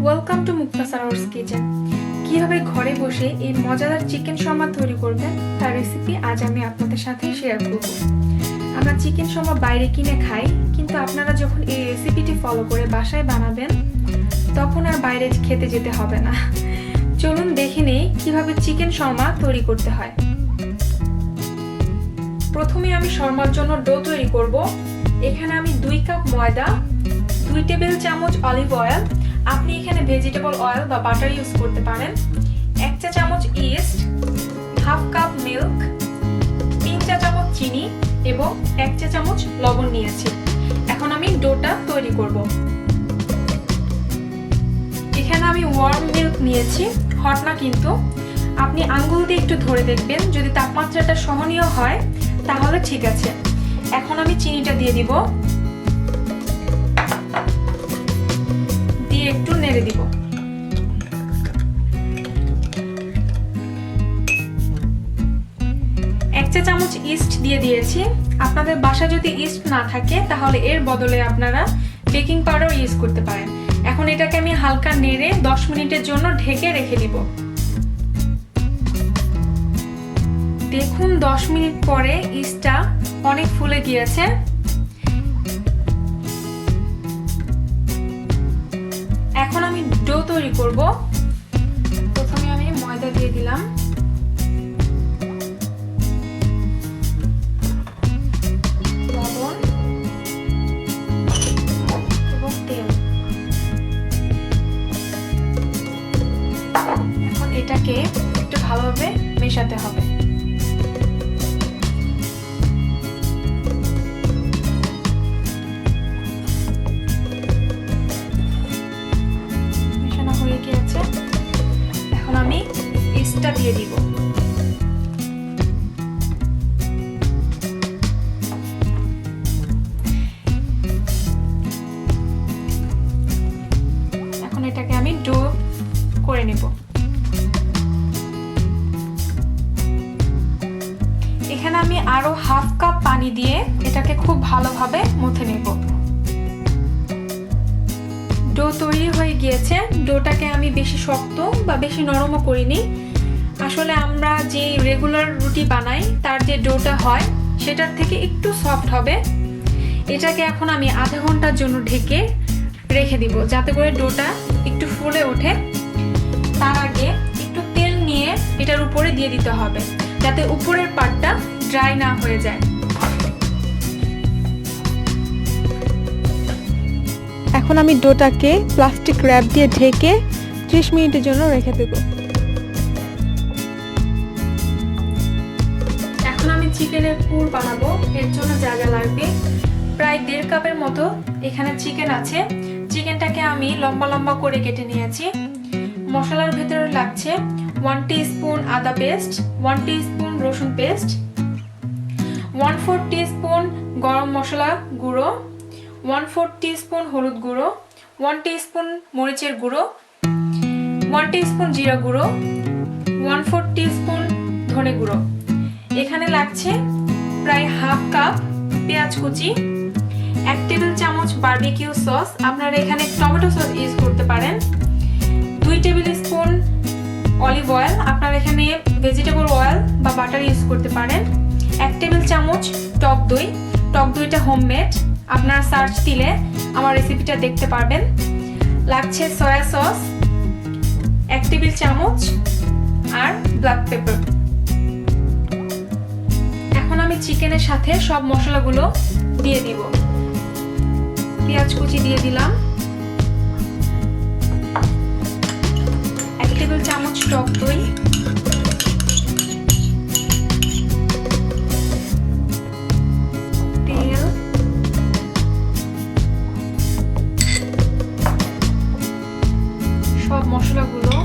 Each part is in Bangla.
Welcome to Muktasar House Kitchen. কিভাবে ঘরে বসে এই মজাদার চিকেন শর্মা তৈরি করবেন তার রেসিপি আজ আমি আপনাদের সাথে শেয়ার করব। আমরা চিকেন শর্মা বাইরে কিনে খাই, কিন্তু আপনারা যখন এই রেসিপিটি ফলো করে বাসায় বানাবেন তখন আর বাইরে খেতে যেতে হবে না। চলুন দেখে নেই কিভাবে চিকেন শর্মা তৈরি করতে হয়। প্রথমে আমি শর্মার জন্য ডো তৈরি করব। এখানে আমি 2 কাপ ময়দা, 2 টেবিল চামচ অলিভ অয়েল, আপনি এখানে ভেজিটেবল অয়েল বা বাটার ইউজ করতে পারেন, 1 চা চামচ ইস্ট, হাফ কাপ মিল্ক, 3 চা চামচ চিনি এবং 1 চা চামচ লবণ নিয়েছি। এখন আমি ডোটা তৈরি করব। এখানে আমি ওয়ার্ম মিল্ক নিয়েছি, হট না কিন্তু। আপনি আঙ্গুল দিয়ে একটু ধরে দেখবেন, যদি তাপমাত্রাটা সহনীয় হয় তাহলে ঠিক আছে। এখন আমি চিনিটা দিয়ে দিব, দিয়ে একটু নেড়ে দিব। এক চা চামচ ইস্ট দিয়ে দিয়েছি। আপনাদের বাসায় যদি ইস্ট না থাকে তাহলে এর বদলে আপনারা বেকিং পাউডার ইউজ করতে পারেন। এখন এটাকে আমি হালকা নেড়ে 10 মিনিটের জন্য ঢেকে রেখে দিব। দেখুন 10 মিনিট পরে ইস্টটা অনেক ফুলে গিয়েছে। এখন আমি ডো তৈরি করব। প্রথমে আমি ময়দা দিয়ে দিলাম, লবণ এবং তেল। এখন এটাকে একটু ভালোভাবে মেশাতে হবে। এখন আমি ইস্টটা দিয়ে দিব। এখন এটাকে আমি ডো করে নেব। এখানে আমি আরো হাফ কাপ পানি দিয়ে এটাকে খুব ভালোভাবে মুথে নেব। ডো তৈরি হয়ে গিয়েছে। ডোটাকে আমি বেশি শক্ত বা বেশি নরমও করিনি। আসলে আমরা যে রেগুলার রুটি বানাই তার যে ডোটা হয় সেটার থেকে একটু সফট হবে। এটাকে এখন আমি আধা ঘন্টার জন্য ঢেকে রেখে দিব, যাতে করে ডোটা একটু ফুলে ওঠে। তার আগে একটু তেল নিয়ে এটার উপরে দিয়ে দিতে হবে, যাতে উপরের পার্টটা ড্রাই না হয়ে যায়। এখন আমি ডোটাকে প্লাস্টিক র্যাপ দিয়ে ঢেকে 30 মিনিটের জন্য রেখে দেব। এখন আমি চিকেনের পুর বানাবো। এর জন্য জায়গা লাগবে প্রায় 1.5 কাপের মতো। এখানে চিকেন আছে। চিকেনটাকে আমি লম্বা লম্বা করে কেটে নিয়েছি। মশলার ভেতরে লাগছে 1 টিস্পুন আদা পেস্ট, 1 টিস্পুন রসুন পেস্ট, 1/4 টিস্পুন গরম মশলা গুঁড়ো, 1/4 টিস্পুন হলুদ গুঁড়ো, 1 টিস্পুন মরিচের গুঁড়ো, 1 টিস্পুন জিরা গুঁড়ো, 1/4 টিস্পুন ধনে গুঁড়ো। এখানে লাগছে প্রায় হাফ কাপ পেঁয়াজ কুচি, 1 টেবিল চামচ বারবিকিউ সস, আপনারা এখানে টমেটো সস ইউজ করতে পারেন, 2 টেবিল স্পুন অলিভ অয়েল, আপনারা এখানে ভেজিটেবল অয়েল বা বাটার ইউজ করতে পারেন, 1 টেবিল চামচ টক দই। টক দইটা হোমমেড, আপনারা সার্চ দিলে আমার রেসিপিটা দেখতে পারবেন। লাগছে সয়া সস 1 টেবিল চামচ আর ব্ল্যাক পেপার। এখন আমি চিকেনের সাথে সব মশলাগুলো দিয়ে দিব। পেঁয়াজ কুচি দিয়ে দিলাম, 1 টেবিল চামচ টক দই, তেল, সব মশলাগুলো,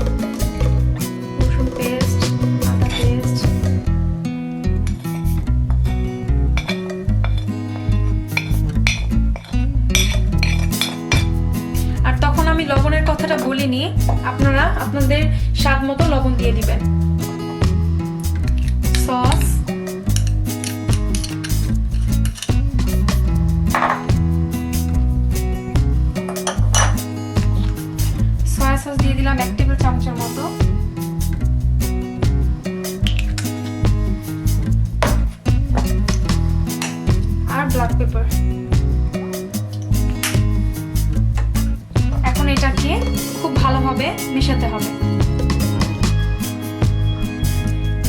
রসুন পেস্ট, আদা পেস্ট, আর তখন আমি লবণের কথাটা বলিনি, আপনারা আপনাদের স্বাদ মতো লবণ দিয়ে দিবেন। Sauce, paper. এখন এটাকে খুব ভালোভাবে মেশাতে হবে।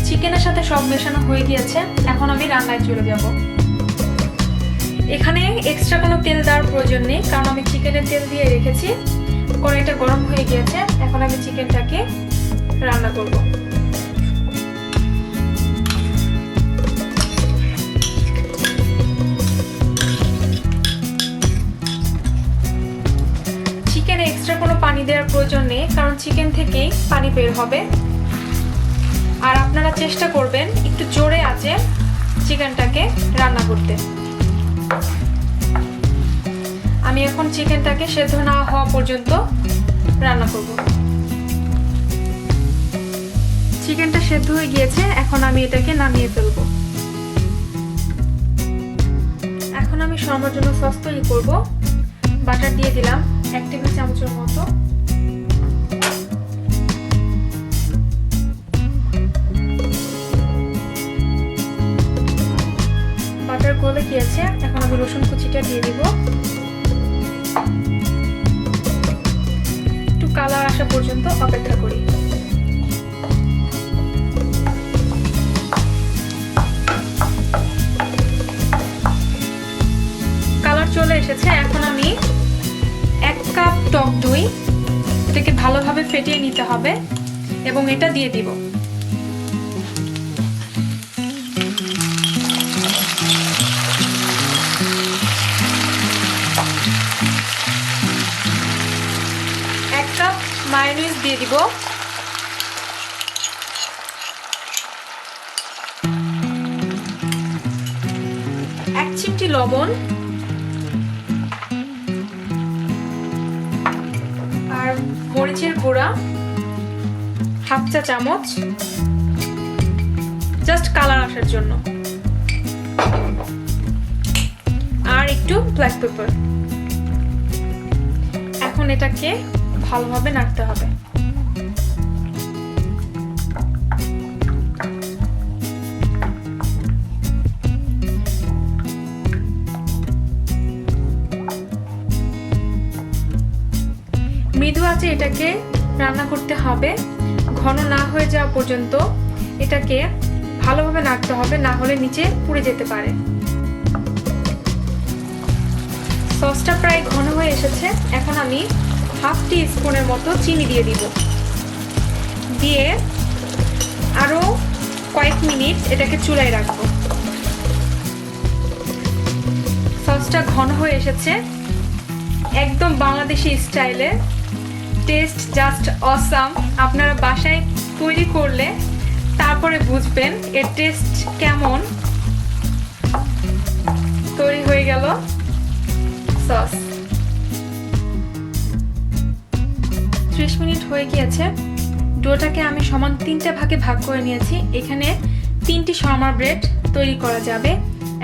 চিকেনের সাথে সব মেশানো হয়ে গিয়েছে, এখন আমি রান্নায় চলে যাব। এখানে এক্সট্রা কোনো তেল দেওয়ার প্রয়োজন নেই, কারণ আমি চিকেনের তেল দিয়ে রেখেছি। কড়াইটা গরম হয়ে গিয়েছে, এখন আমি চিকেনটাকে রান্না করব। চিকেনে এক্সট্রা কোনো পানি দেওয়ার প্রয়োজন নেই, কারণ চিকেন থেকেই পানি বের হবে। আর আপনারা চেষ্টা করবেন একটু জোরে আঁচে চিকেনটাকে রান্না করতে। আমি এখন চিকেনটাকে সেদ্ধ না হওয়া পর্যন্ত রান্না করব। চিকেনটা সেদ্ধ হয়ে গিয়েছে, এখন আমি এটাকে নামিয়ে ফেলব। এখন আমি শর্মার জন্য সস তৈরি করব। বাটার দিয়ে দিলাম 1 টেবিল চামচের মতো। বাটার গলে গিয়েছে, এখন আমি রসুন কুচিটা দিয়ে দিব। একটু কালার আসা পর্যন্ত অপেক্ষা করি। কালার চলে এসেছে, এখন আমি 1 কাপ টক দই, এটাকে ভালোভাবে ফেটিয়ে নিতে হবে এবং এটা দিয়ে দিব। মায়োনিজ দিয়ে দিব। 1 চিমটি লবণ আর মরিচের গুঁড়া 1/2 চা চামচ, জাস্ট কালার আসার জন্য, আর একটু ব্ল্যাক পেপার। এখন এটাকে ভালোভাবে নাড়তে হবে। মৃদু আঁচে এটাকে রান্না করতে হবে, ঘন না হয়ে যাওয়া পর্যন্ত এটাকে ভালোভাবে নাড়তে হবে, না হলে নিচে পুড়ে যেতে পারে। সসটা প্রায় ঘন হয়ে এসেছে, এখন আমি 1/2 টিস্পুনের মতো চিনি দিয়ে দিব। দিয়ে আরো কয়েক মিনিট এটাকে চুলায় রাখবো। সসটা ঘন হয়ে এসেছে, একদম বাংলাদেশি স্টাইলে, টেস্ট জাস্ট অসাম। আপনারা বাসায় তৈরি করলে তারপরে বুঝবেন এর টেস্ট কেমন। তৈরি হয়ে গেল সস। 30 মিনিট হয়ে গিয়েছে। ডোটাকে আমি সমান 3টে ভাগে ভাগ করে নিয়েছি। এখানে 3টি শর্মা ব্রেড তৈরি করা যাবে।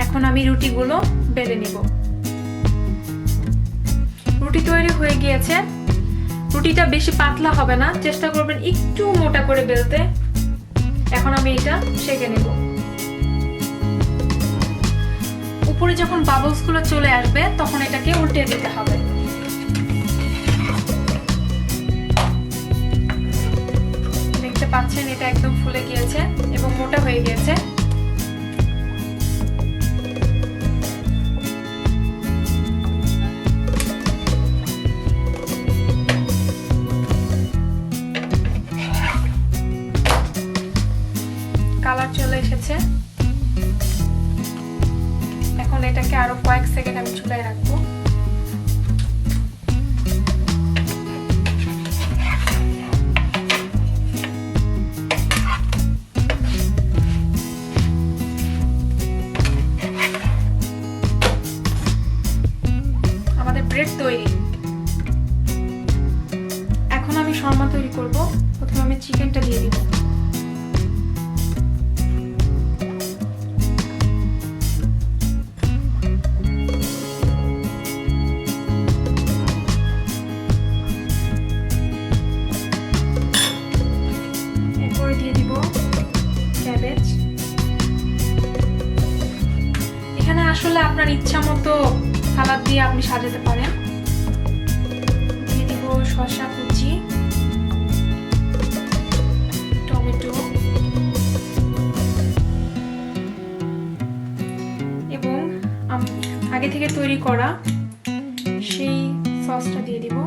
এখন আমি রুটিগুলো বেলে নিব। রুটি তৈরি হয়ে গিয়েছে। রুটিটা বেশি পাতলা হবে না, চেষ্টা করবেন একটু মোটা করে বেলতে। এখন আমি এটা সেঁকে নেব। উপরে যখন বাবলস গুলো চলে আসবে তখন এটাকে উল্টে দিতে হবে। দেখতে পাচ্ছেন এটা একদম ফুলে গিয়েছে এবং মোটা হয়ে গিয়েছে। কালার চলে এসেছে। এখন এটাকে আরো কয়েক সেকেন্ড আমি চুলায় রাখবো। আমাদের ব্রেড তৈরি। এখন আমি শর্মা তৈরি করব। প্রথমে আমি চিকেনটা দিয়ে দিব। দিয়ে দিব ক্যাবেজ। এখানে আসলে আপনার আপনার ইচ্ছা মতো সালাদ দিয়ে আপনি সাজাতে পারেন। দিয়ে দিব শসা কুচি, টমেটো এবং আগে থেকে তৈরি করা সেই সসটা দিয়ে দিব।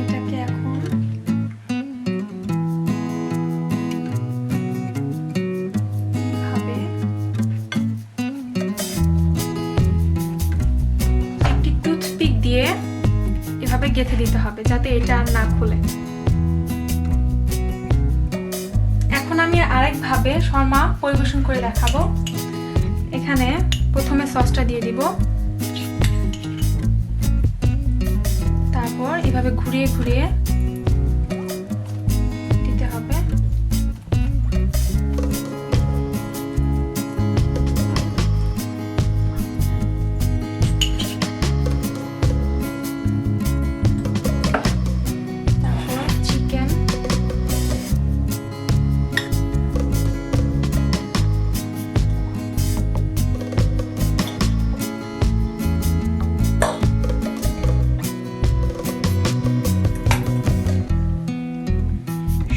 এটাকে এখন একটি টুথপিক দিয়ে এভাবে গেঁথে দিতে হবে যাতে এটা আর না খুলে। এখন আমি আরেকভাবে শর্মা পরিবেশন করে দেখাবো। এখানে প্রথমে সসটা দিয়ে দিব, তারপর এভাবে ঘুরিয়ে ঘুরিয়ে দিতে হবে। তারপর চিকেন,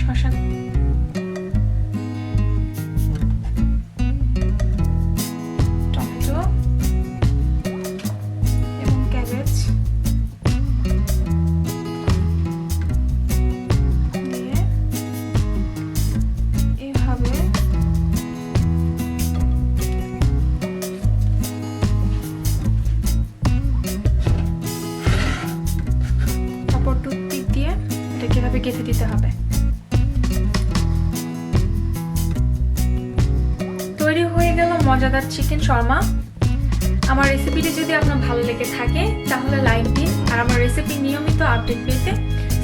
শসা, টমেটো এবং ক্যাবেজ দিয়ে এইভাবে তারপর টুথপিক দিয়ে এটাকে এভাবে গেঁথে দিতে হবে। তৈরি হয়ে গেল মজাদার চিকেন শর্মা। আমার রেসিপিটি যদি আপনার ভালো লেগে থাকে তাহলে লাইক দিন, আর আমার রেসিপি নিয়মিত আপডেট পেতে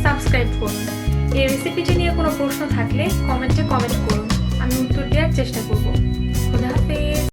সাবস্ক্রাইব করুন। এই রেসিপিটি নিয়ে কোনো প্রশ্ন থাকলে কমেন্টে কমেন্ট করুন, আমি উত্তর দেওয়ার চেষ্টা করব। খোদা হাফেজ।